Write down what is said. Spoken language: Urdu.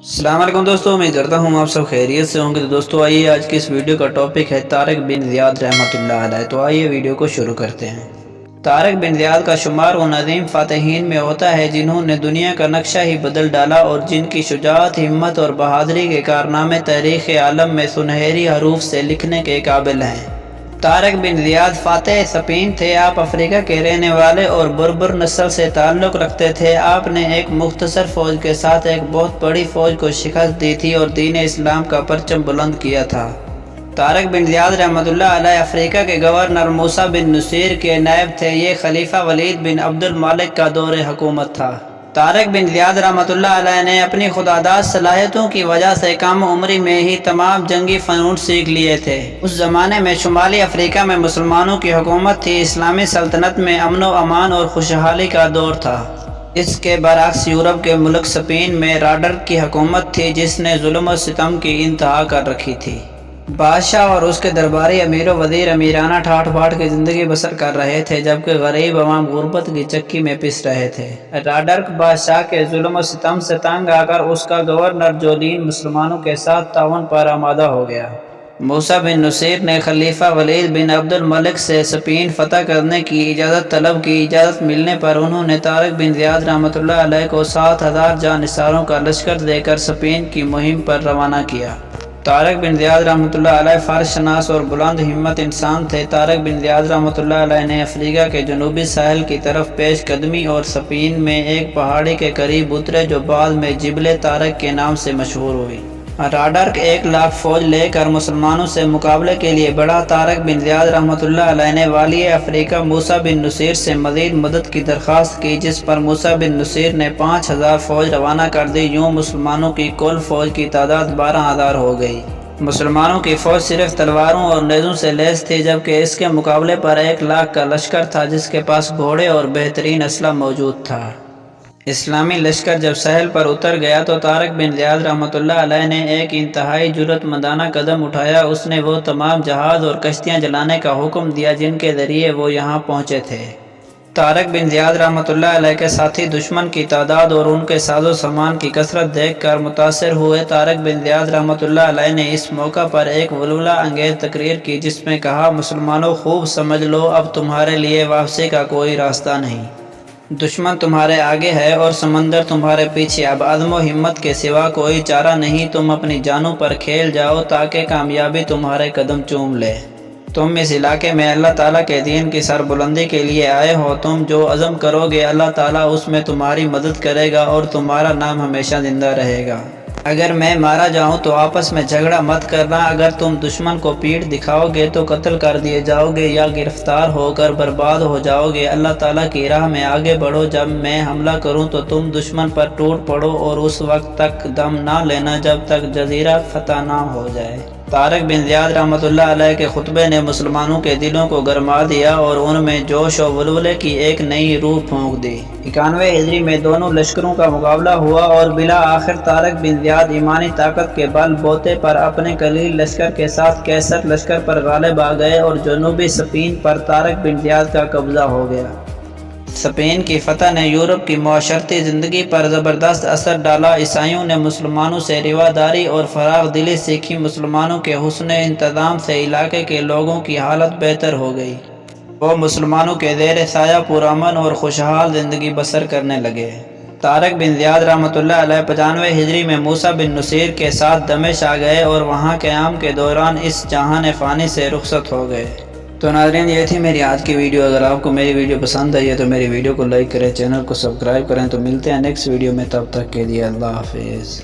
السلام علیکم دوستوں، امید کرتا ہوں آپ سب خیریت سے ہوں گے۔ تو دوستوں آئیے آج کی اس ویڈیو کا ٹاپک ہے طارق بن زیاد رحمۃ اللہ علیہ۔ تو آئیے ویڈیو کو شروع کرتے ہیں۔ طارق بن زیاد کا شمار ان عظیم فاتحین میں ہوتا ہے جنہوں نے دنیا کا نقشہ ہی بدل ڈالا اور جن کی شجاعت، ہمت اور بہادری کے کارنامے تاریخ عالم میں سنہری حروف سے لکھنے کے قابل ہیں۔ طارق بن زیاد فاتح اسپین تھے۔ آپ افریقہ کے رہنے والے اور بربر نسل سے تعلق رکھتے تھے۔ آپ نے ایک مختصر فوج کے ساتھ ایک بہت بڑی فوج کو شکست دی تھی اور دین اسلام کا پرچم بلند کیا تھا۔ طارق بن زیاد رحمۃ اللہ علیہ افریقہ کے گورنر موسیٰ بن نصیر کے نائب تھے۔ یہ خلیفہ ولید بن عبد الملک کا دور حکومت تھا۔ طارق بن زیاد رحمۃ اللہ علیہ نے اپنی خوددار صلاحیتوں کی وجہ سے کم عمری میں ہی تمام جنگی فنون سیکھ لیے تھے۔ اس زمانے میں شمالی افریقہ میں مسلمانوں کی حکومت تھی۔ اسلامی سلطنت میں امن و امان اور خوشحالی کا دور تھا۔ اس کے برعکس یورپ کے ملک اسپین میں راڈرک کی حکومت تھی جس نے ظلم و ستم کی انتہا کر رکھی تھی۔ بادشاہ اور اس کے درباری امیر و وزیر امیرانہ ٹھاٹھ باٹھ کی زندگی بسر کر رہے تھے جبکہ غریب عوام غربت کی چکی میں پس رہے تھے۔ راڈرک بادشاہ کے ظلم و ستم سے تنگ آ کر اس کا گورنر جولین مسلمانوں کے ساتھ تعاون پر آمادہ ہو گیا۔ موسیٰ بن نصیر نے خلیفہ ولید بن عبد الملک سے اسپین فتح کرنے کی اجازت طلب کی۔ اجازت ملنے پر انہوں نے طارق بن زیاد رحمۃ اللہ علیہ کو 7,000 جانثاروں کا لشکر دے کر اسپین کی مہم پر روانہ کیا۔ طارق بن زیاد رحمۃ اللہ علیہ فرض شناس اور بلند ہمت انسان تھے۔ طارق بن زیاد رحمۃ اللہ علیہ نے افریقہ کے جنوبی ساحل کی طرف پیش قدمی اور اسپین میں ایک پہاڑی کے قریب اترے جو بعد میں جبل طارق کے نام سے مشہور ہوئی۔ راڈرک 1,00,000 فوج لے کر مسلمانوں سے مقابلے کے لیے بڑھا۔ طارق بن زیاد رحمۃ اللہ علیہ نے والی افریقہ موسیٰ بن نصیر سے مزید مدد کی درخواست کی جس پر موسیٰ بن نصیر نے 5,000 فوج روانہ کر دی۔ یوں مسلمانوں کی کل فوج کی تعداد 12,000 ہو گئی۔ مسلمانوں کی فوج صرف تلواروں اور نیزوں سے لیس تھی جبکہ اس کے مقابلے پر 1,00,000 کا لشکر تھا جس کے پاس گھوڑے اور بہترین اسلحہ موجود تھا۔ اسلامی لشکر جب ساحل پر اتر گیا تو طارق بن زیاد رحمۃ اللہ علیہ نے ایک انتہائی جرأت مندانہ قدم اٹھایا۔ اس نے وہ تمام جہاز اور کشتیاں جلانے کا حکم دیا جن کے ذریعے وہ یہاں پہنچے تھے۔ طارق بن زیاد رحمۃ اللہ علیہ کے ساتھی دشمن کی تعداد اور ان کے ساز و سامان کی کثرت دیکھ کر متاثر ہوئے۔ طارق بن زیاد رحمۃ اللہ علیہ نے اس موقع پر ایک ولولہ انگیز تقریر کی جس میں کہا، مسلمانوں خوب سمجھ لو اب تمہارے لیے واپسی کا کوئی راستہ نہیں۔ دشمن تمہارے آگے ہے اور سمندر تمہارے پیچھے۔ اب عزم و ہمت کے سوا کوئی چارہ نہیں۔ تم اپنی جانوں پر کھیل جاؤ تاکہ کامیابی تمہارے قدم چوم لے۔ تم اس علاقے میں اللہ تعالیٰ کے دین کی سربلندی کے لیے آئے ہو۔ تم جو عزم کرو گے اللہ تعالیٰ اس میں تمہاری مدد کرے گا اور تمہارا نام ہمیشہ زندہ رہے گا۔ اگر میں مارا جاؤں تو آپس میں جھگڑا مت کرنا۔ اگر تم دشمن کو پیٹھ دکھاؤ گے تو قتل کر دیے جاؤ گے یا گرفتار ہو کر برباد ہو جاؤ گے۔ اللہ تعالیٰ کی راہ میں آگے بڑھو۔ جب میں حملہ کروں تو تم دشمن پر ٹوٹ پڑو اور اس وقت تک دم نہ لینا جب تک جزیرہ فتح نہ ہو جائے۔ طارق بن زیاد رحمۃ اللہ علیہ کے خطبے نے مسلمانوں کے دلوں کو گرما دیا اور ان میں جوش و ولولے کی ایک نئی روح پھونک دی۔ 91 ہجری میں دونوں لشکروں کا مقابلہ ہوا اور بالآخر طارق بن زیاد ایمانی طاقت کے بل بوتے پر اپنے قلیل لشکر کے ساتھ کیسر لشکر پر غالب آ گئے اور جنوبی اسپین پر طارق بن زیاد کا قبضہ ہو گیا۔ اسپین کی فتح نے یورپ کی معاشرتی زندگی پر زبردست اثر ڈالا۔ عیسائیوں نے مسلمانوں سے رواداری اور فراخ دلی سیکھی۔ مسلمانوں کے حسن انتظام سے علاقے کے لوگوں کی حالت بہتر ہو گئی۔ وہ مسلمانوں کے زیر سایہ پرامن اور خوشحال زندگی بسر کرنے لگے۔ طارق بن زیاد رحمۃ اللہ علیہ 95 ہجری میں موسیٰ بن نصیر کے ساتھ دمشق آ گئے اور وہاں قیام کے دوران اس جہان فانی سے رخصت ہو گئے۔ تو ناظرین یہ تھی میری آج کی ویڈیو۔ اگر آپ کو میری ویڈیو پسند آئی ہے تو میری ویڈیو کو لائک کریں، چینل کو سبسکرائب کریں۔ تو ملتے ہیں نیکسٹ ویڈیو میں، تب تک کے لیے اللہ حافظ۔